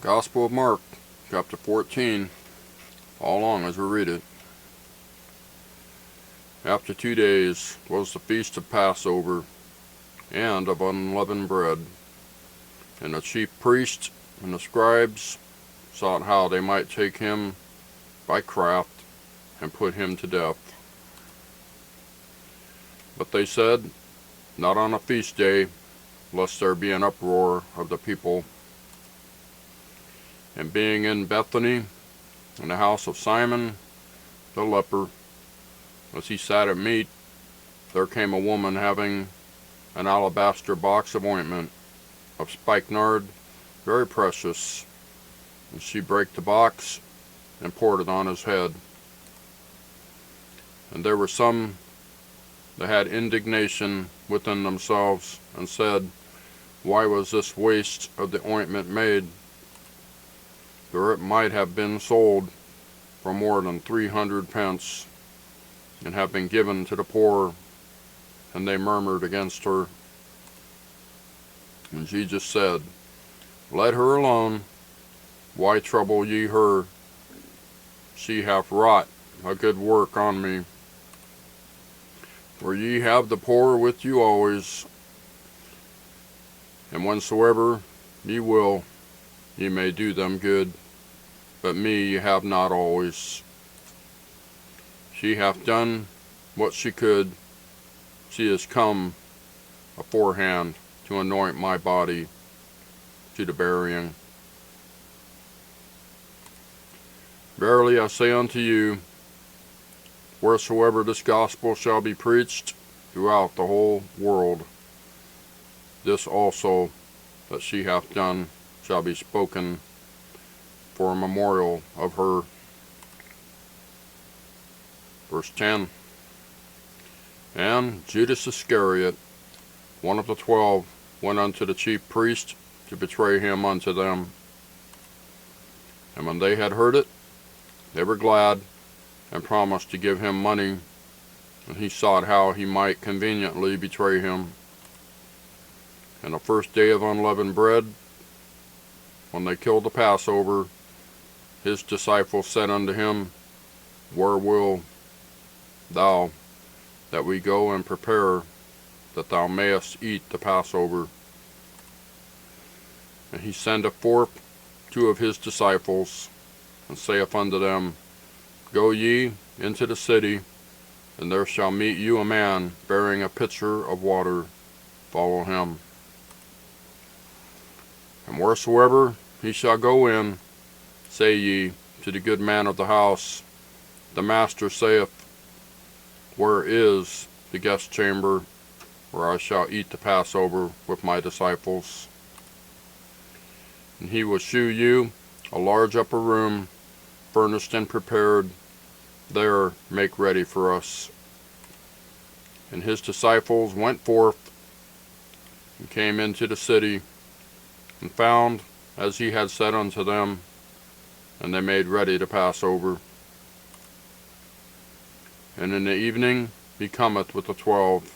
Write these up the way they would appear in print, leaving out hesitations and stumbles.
Gospel of Mark, chapter 14, all along as we read it. After 2 days was the feast of Passover, and of unleavened bread. And the chief priests and the scribes sought how they might take him by craft and put him to death. But they said, not on a feast day, lest there be an uproar of the people. And being in Bethany, in the house of Simon the leper, as he sat at meat, there came a woman having an alabaster box of ointment of spikenard, very precious. And she brake the box and poured it on his head. And there were some that had indignation within themselves, and said, why was this waste of the ointment made? For it might have been sold for more than 300 pence, and have been given to the poor. And they murmured against her. And Jesus said, let her alone. Why trouble ye her? She hath wrought a good work on me. For ye have the poor with you always, and whensoever ye will, ye may do them good, but me ye have not always. She hath done what she could. She is come aforehand to anoint my body to the burying. Verily I say unto you, wheresoever this gospel shall be preached throughout the whole world, this also that she hath done shall be spoken for a memorial of her. Verse 10. And Judas Iscariot, one of the 12, went unto the chief priest to betray him unto them. And when they had heard it, they were glad, and promised to give him money. And he sought how he might conveniently betray him. And the first day of unleavened bread, when they killed the Passover, his disciples said unto him, where will thou that we go and prepare, that thou mayest eat the Passover? And he sendeth forth 2 of his disciples, and saith unto them, go ye into the city, and there shall meet you a man bearing a pitcher of water. Follow him. And wheresoever he shall go in, say ye to the good man of the house, the master saith, where is the guest chamber, where I shall eat the Passover with my disciples? And he will shew you a large upper room, furnished and prepared. There make ready for us. And his disciples went forth, and came into the city, and found as he had said unto them, and they made ready the Passover. And in the evening he cometh with the 12.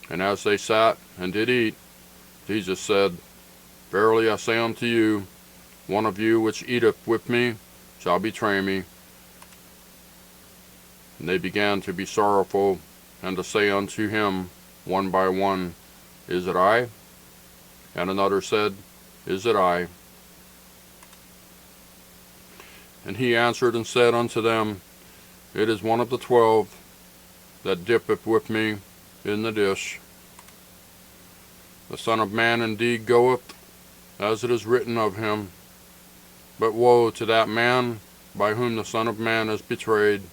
And as they sat and did eat, Jesus said, verily I say unto you, one of you which eateth with me shall betray me. And they began to be sorrowful, and to say unto him one by one, is it I? And another said, is it I? And he answered and said unto them, it is one of the 12 that dippeth with me in the dish. The Son of Man indeed goeth, as it is written of him. But woe to that man by whom the Son of Man is betrayed.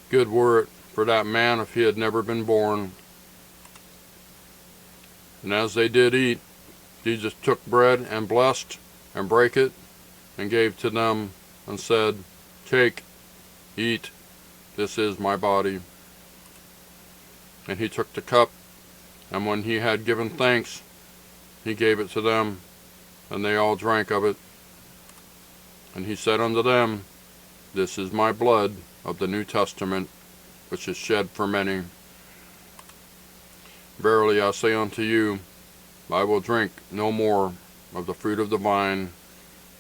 Good were it for that man if he had never been born. And as they did eat, Jesus took bread and blessed, and brake it, and gave to them, and said, take, eat, this is my body. And he took the cup, and when he had given thanks, he gave it to them, and they all drank of it. And he said unto them, this is my blood of the New Testament, which is shed for many. Verily I say unto you, I will drink no more of the fruit of the vine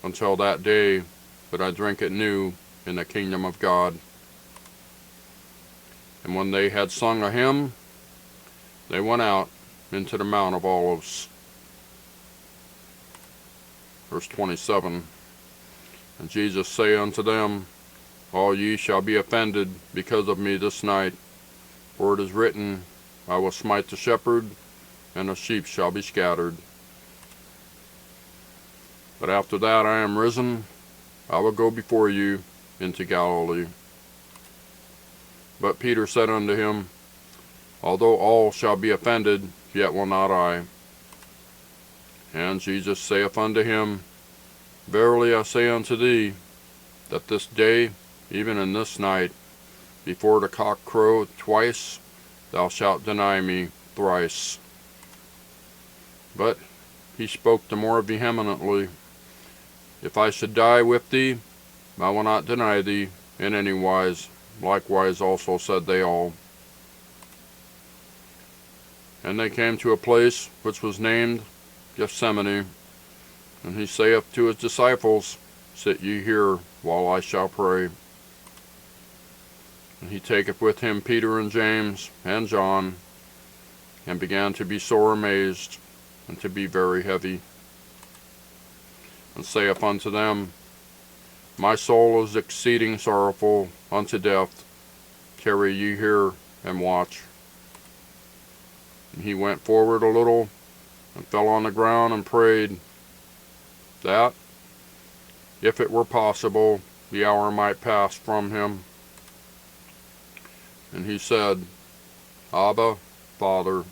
until that day that I drink it new in the kingdom of God." And when they had sung a hymn, they went out into the Mount of Olives. Verse 27, "And Jesus saith unto them, All ye shall be offended because of me this night. For it is written, I will smite the shepherd, and the sheep shall be scattered. But after that I am risen, I will go before you into Galilee." But Peter said unto him, "Although all shall be offended, yet will not I." And Jesus saith unto him, "Verily I say unto thee, that this day, even in this night, before the cock crow twice, thou shalt deny me thrice." But he spoke the more vehemently, "If I should die with thee, I will not deny thee in any wise." Likewise also said they all. And they came to a place which was named Gethsemane, and he saith to his disciples, "Sit ye here, while I shall pray." And he taketh with him Peter and James and John, and began to be sore amazed, and to be very heavy, and saith unto them, "My soul is exceeding sorrowful unto death. Tarry ye here, and watch." And he went forward a little, and fell on the ground, and prayed, that, if it were possible, the hour might pass from him. And he said, "Abba, Father,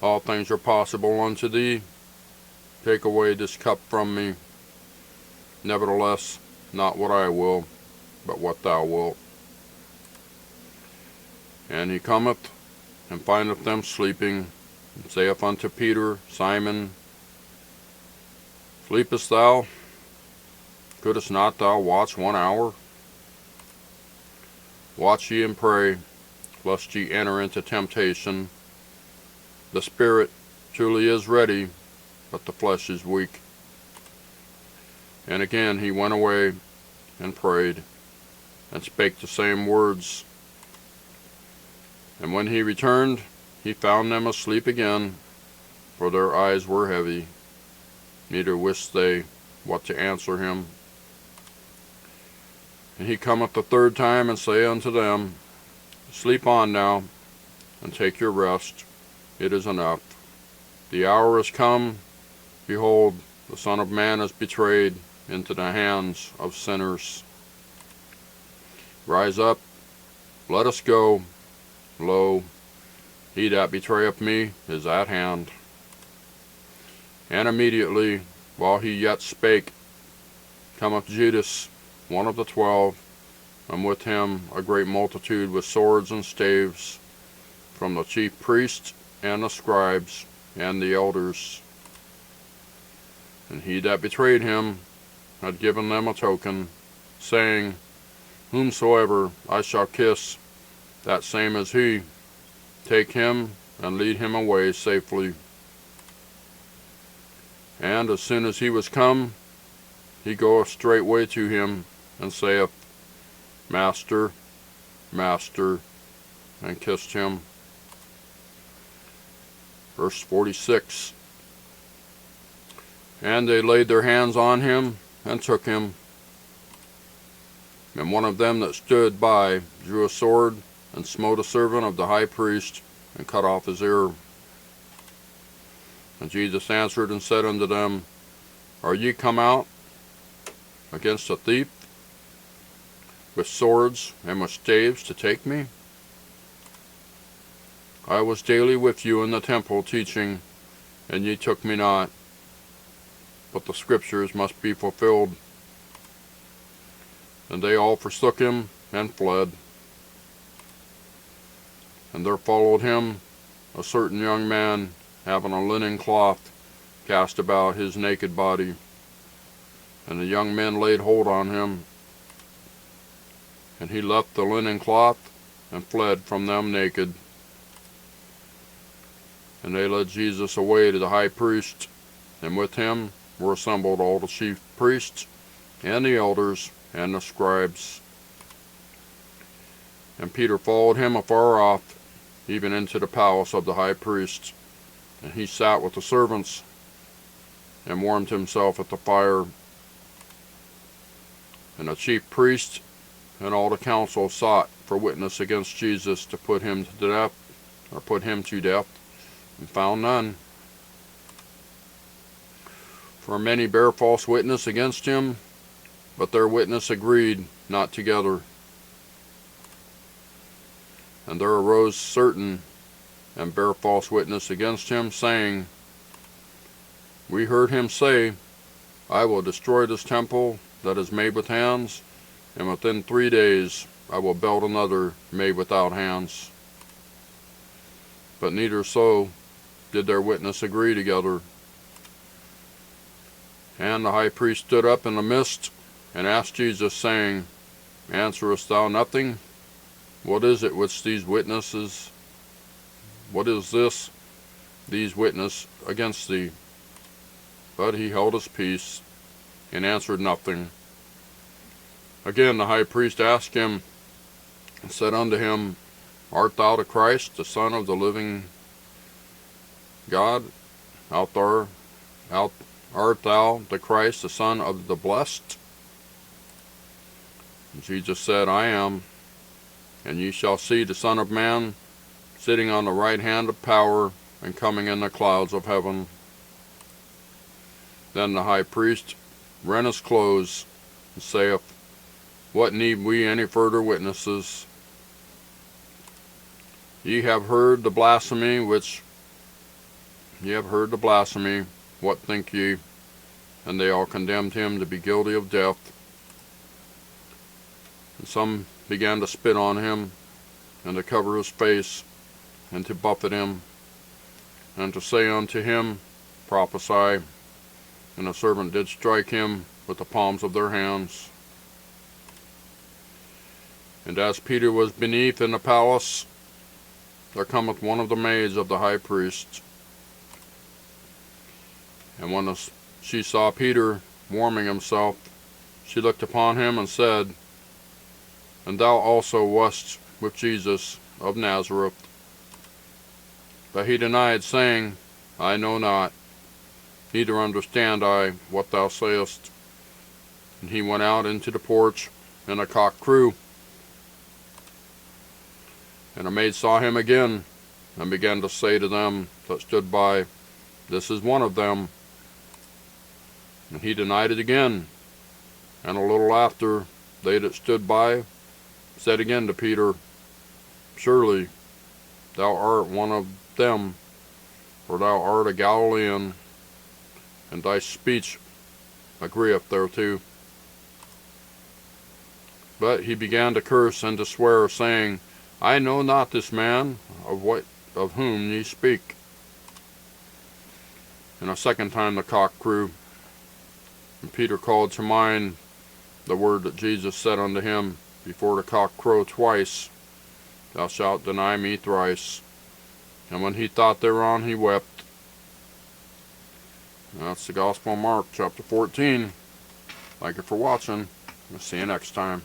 all things are possible unto thee. Take away this cup from me. Nevertheless, not what I will, but what thou wilt." And he cometh, and findeth them sleeping, and saith unto Peter, "Simon, sleepest thou? Couldst not thou watch 1 hour? Watch ye and pray, lest ye enter into temptation. The spirit truly is ready, but the flesh is weak." And again he went away, and prayed, and spake the same words. And when he returned, he found them asleep again, for their eyes were heavy, neither wist they what to answer him. And he cometh the third time, and saith unto them, "Sleep on now, and take your rest. It is enough. The hour is come. Behold, the Son of Man is betrayed into the hands of sinners. Rise up, let us go. Lo, he that betrayeth me is at hand." And immediately, while he yet spake, cometh Judas, one of the 12, and with him a great multitude with swords and staves, from the chief priests and the scribes and the elders. And he that betrayed him had given them a token, saying, "Whomsoever I shall kiss, that same is he. Take him, and lead him away safely." And as soon as he was come, he goeth straightway to him, and saith, "Master, Master," and kissed him. Verse 46, "And they laid their hands on him, and took him. And one of them that stood by drew a sword, and smote a servant of the high priest, and cut off his ear. And Jesus answered and said unto them, Are ye come out against a thief with swords and with staves to take me? I was daily with you in the temple teaching, and ye took me not. But the scriptures must be fulfilled." And they all forsook him, and fled. And there followed him a certain young man, having a linen cloth cast about his naked body. And the young men laid hold on him. And he left the linen cloth, and fled from them naked. And they led Jesus away to the high priest, and with him were assembled all the chief priests, and the elders, and the scribes. And Peter followed him afar off, even into the palace of the high priest. And he sat with the servants, and warmed himself at the fire. And the chief priests and all the council sought for witness against Jesus to put him to death, and found none. For many bare false witness against him, but their witness agreed not together. And there arose certain and bare false witness against him, saying, We heard him say, I will destroy this temple that is made with hands, and within 3 days I will build another made without hands. But neither so did their witness agree together. And the high priest stood up in the midst, and asked Jesus, saying, Answerest thou nothing? What is it which these witnesses? What is this these witness against thee? But he held his peace, and answered nothing. Again the high priest asked him, and said unto him, Art thou the Christ, the Son of the living God? Art thou the Christ, the Son of the Blessed? And Jesus said, I am. And ye shall see the Son of Man sitting on the right hand of power, and coming in the clouds of heaven. Then the high priest rent his clothes, and saith, What need we any further witnesses? Ye have heard the blasphemy. What think ye? And they all condemned him to be guilty of death. And some began to spit on him, and to cover his face, and to buffet him, and to say unto him, Prophesy. And the servant did strike him with the palms of their hands. And as Peter was beneath in the palace, there cometh one of the maids of the high priest. And when she saw Peter warming himself, she looked upon him and said, And thou also wast with Jesus of Nazareth. But he denied, saying, I know not, neither understand I what thou sayest. And he went out into the porch, and a cock crew. And a maid saw him again, and began to say to them that stood by, This is one of them. And he denied it again. And a little after, they that stood by said again to Peter, Surely thou art one of them, for thou art a Galilean, and thy speech agreeth thereto. But he began to curse and to swear, saying, I know not this man, of whom ye speak. And a second time the cock crew. And Peter called to mind the word that Jesus said unto him, Before the cock crow twice, thou shalt deny me thrice. And when he thought thereon, he wept. And that's the Gospel of Mark, chapter 14. Thank you for watching. We'll see you next time.